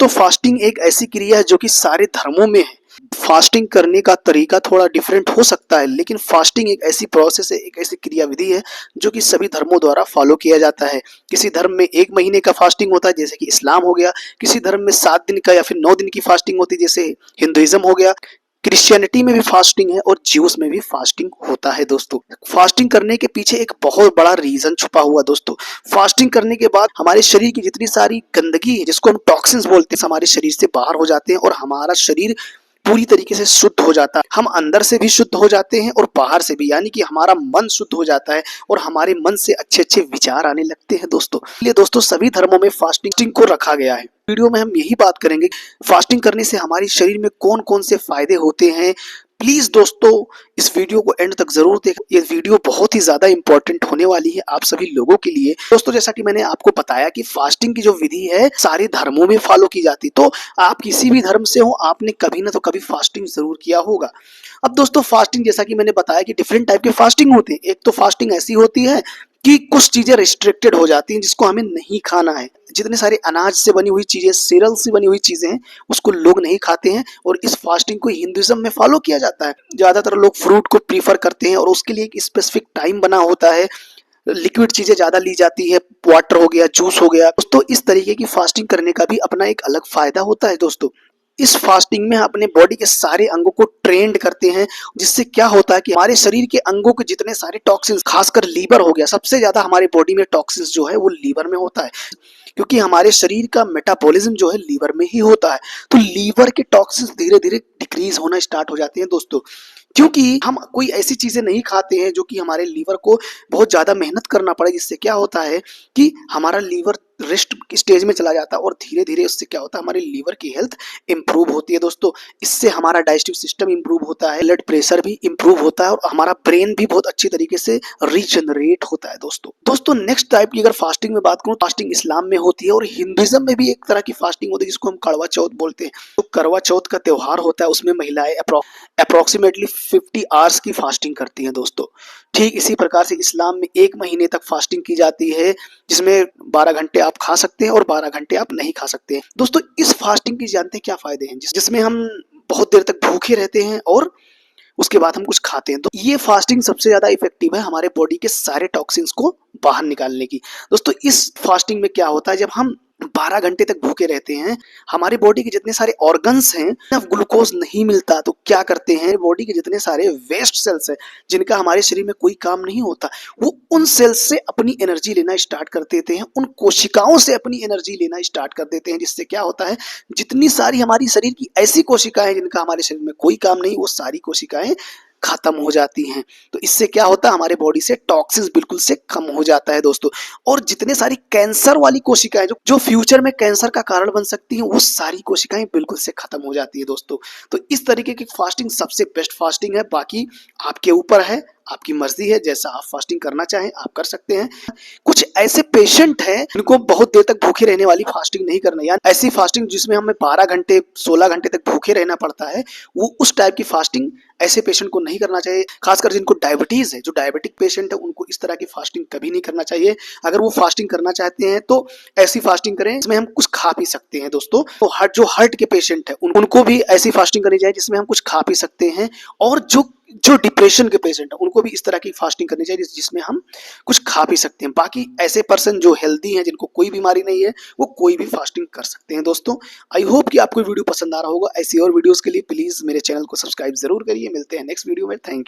तो फास्टिंग एक ऐसी क्रिया है जो कि सारे धर्मों में है। फास्टिंग करने का तरीका थोड़ा डिफरेंट हो सकता है, लेकिन फास्टिंग एक ऐसी प्रोसेस है, एक ऐसी क्रिया विधि है जो कि सभी धर्मों द्वारा फॉलो किया जाता है। किसी धर्म में 1 महीने का फास्टिंग होता है जैसे कि इस्लाम हो गया, किसी धर्म में 7 दिन का या फिर 9 दिन की फास्टिंग होती है जैसे हिंदुइज्म हो गया। क्रिश्चियनिटी में भी फास्टिंग है और ज्यूस में भी फास्टिंग होता है दोस्तों। फास्टिंग करने के पीछे एक बहुत बड़ा रीजन छुपा हुआ दोस्तों। फास्टिंग करने के बाद हमारे शरीर की जितनी सारी गंदगी है, जिसको हम टॉक्सिन्स बोलते हैं, हमारे शरीर से बाहर हो जाते हैं और हमारा शरीर पूरी तरीके से शुद्ध हो जाता है। हम अंदर से भी शुद्ध हो जाते हैं और बाहर से भी, यानी कि हमारा मन शुद्ध हो जाता है और हमारे मन से अच्छे अच्छे विचार आने लगते हैं दोस्तों। इसलिए दोस्तों सभी धर्मों में फास्टिंग को रखा गया है। वीडियो में हम यही बात करेंगे फास्टिंग करने से हमारे शरीर में कौन कौन से फायदे होते हैं। प्लीज दोस्तों इस वीडियो को एंड तक जरूर देखें। ये वीडियो बहुत ही ज्यादा इंपॉर्टेंट होने वाली है आप सभी लोगों के लिए। दोस्तों जैसा कि मैंने आपको बताया कि फास्टिंग की जो विधि है सारे धर्मों में फॉलो की जाती, तो आप किसी भी धर्म से हो, आपने कभी ना तो कभी फास्टिंग जरूर किया होगा। अब दोस्तों फास्टिंग जैसा कि मैंने बताया कि डिफरेंट टाइप के फास्टिंग होते हैं। एक तो फास्टिंग ऐसी होती है कि कुछ चीजें रिस्ट्रिक्टेड हो जाती हैं जिसको हमें नहीं खाना है। जितने सारे अनाज से बनी हुई चीजें, सीरियल से बनी हुई चीजें हैं, उसको लोग नहीं खाते हैं और इस फास्टिंग को हिंदुइज्म में फॉलो किया जाता है। ज्यादातर लोग फ्रूट को प्रीफर करते हैं और उसके लिए एक स्पेसिफिक टाइम बना होता है। लिक्विड चीजें ज्यादा ली जाती है, वाटर हो गया, जूस हो गया दोस्तों। इस तरीके की फास्टिंग करने का भी अपना एक अलग फायदा होता है दोस्तों। इस फास्टिंग में अपने बॉडी के सारे अंगों को ट्रेंड करते हैं, जिससे क्या होता है कि हमारे शरीर के अंगों के जितने सारे टॉक्सिन्स, खासकर लीवर हो गया, सबसे ज्यादा हमारे बॉडी में टॉक्सिन्स जो है वो लीवर में होता है, क्योंकि हमारे शरीर का मेटाबॉलिज्म जो है लीवर में ही होता है। तो लीवर के टॉक्सिन्स धीरे धीरे डिक्रीज होना स्टार्ट हो जाते हैं दोस्तों, क्योंकि हम कोई ऐसी चीजें नहीं खाते हैं जो कि हमारे लीवर को बहुत ज्यादा मेहनत करना पड़े। जिससे क्या होता है कि हमारा लीवर रेस्ट की स्टेज में चला जाता है और धीरे धीरे उससे क्या होता है, हमारे लीवर की हेल्थ इंप्रूव होती है दोस्तों। इससे हमारा डाइजेस्टिव सिस्टम इंप्रूव होता है, ब्लड प्रेशर भी इंप्रूव होता है और हमारा ब्रेन भी बहुत अच्छी तरीके से रीजनरेट होता है दोस्तों नेक्स्ट टाइप की अगर फास्टिंग में बात करूं, फास्टिंग इस्लाम में होती है और हिंदुइज्म में भी एक तरह की फास्टिंग होती है जिसको हम करवा चौथ बोलते हैं। तो करवा चौथ का त्योहार होता है, उसमें महिलाएं अप्रोक्सीमेटली 50 आवर्स की फास्टिंग करती हैं दोस्तों। ठीक इसी प्रकार से इस्लाम में 1 महीने तक फास्टिंग की जाती है, जिसमें 12 घंटे आप खा सकते हैं और 12 घंटे आप नहीं खा सकते हैं दोस्तों। इस फास्टिंग की जानते हैं क्या फायदे हैं, जिसमें हम बहुत देर तक भूखे रहते हैं और उसके बाद हम कुछ खाते हैं। तो ये फास्टिंग सबसे ज्यादा इफेक्टिव है हमारे बॉडी के सारे टॉक्सिन्स को बाहर निकालने की। दोस्तों इस फास्टिंग में क्या होता है, जब हम 12 घंटे तक भूखे रहते हैं, हमारी बॉडी के जितने सारे ऑर्गन्स हैं, जब ग्लूकोज नहीं मिलता तो क्या करते हैं, बॉडी के जितने सारे वेस्ट सेल्स हैं जिनका हमारे शरीर में कोई काम नहीं होता, वो उन सेल्स से अपनी एनर्जी लेना स्टार्ट कर देते हैं, उन कोशिकाओं से अपनी एनर्जी लेना स्टार्ट कर देते हैं। जिससे क्या होता है, जितनी सारी हमारी शरीर की ऐसी कोशिकाएं जिनका हमारे शरीर में कोई काम नहीं, वो सारी कोशिकाएं खत्म हो जाती हैं। तो इससे क्या होता है, हमारे बॉडी से टॉक्सिन्स बिल्कुल से कम हो जाता है दोस्तों। और जितने सारी कैंसर वाली कोशिकाएं जो फ्यूचर में कैंसर का कारण बन सकती हैं, वो सारी कोशिकाएं बिल्कुल से खत्म हो जाती है दोस्तों। तो इस तरीके की फास्टिंग सबसे बेस्ट फास्टिंग है। बाकी आपके ऊपर है, आपकी मर्जी है, जैसा आप फास्टिंग करना चाहें आप कर सकते हैं। कुछ ऐसे पेशेंट हैं जिनको बहुत देर तक भूखे रहने वाली फास्टिंग नहीं करना, यानी ऐसी फास्टिंग जिसमें हमें 12 घंटे 16 घंटे तक भूखे रहना पड़ता है, वो उस टाइप की फास्टिंग ऐसे पेशेंट को नहीं करना चाहिए। खासकर जिनको डायबिटीज है, जो डायबिटिक पेशेंट है, उनको इस तरह की फास्टिंग कभी नहीं करना चाहिए। अगर वो फास्टिंग करना चाहते हैं तो ऐसी फास्टिंग करें जिसमें हम कुछ खा पी सकते हैं दोस्तों। तो जो हार्ट के पेशेंट है उनको भी ऐसी फास्टिंग करनी चाहिए जिसमें हम कुछ खा पी सकते हैं। और जो डिप्रेशन के पेशेंट है उनको भी इस तरह की फास्टिंग करनी चाहिए जिसमें हम कुछ खा पी सकते हैं। बाकी ऐसे पर्सन जो हेल्दी हैं, जिनको कोई बीमारी नहीं है, वो कोई भी फास्टिंग कर सकते हैं दोस्तों। आई होप कि आपको वीडियो पसंद आ रहा होगा। ऐसी और वीडियोस के लिए प्लीज मेरे चैनल को सब्सक्राइब जरूर करिए। मिलते हैं नेक्स्ट वीडियो में। Thank you.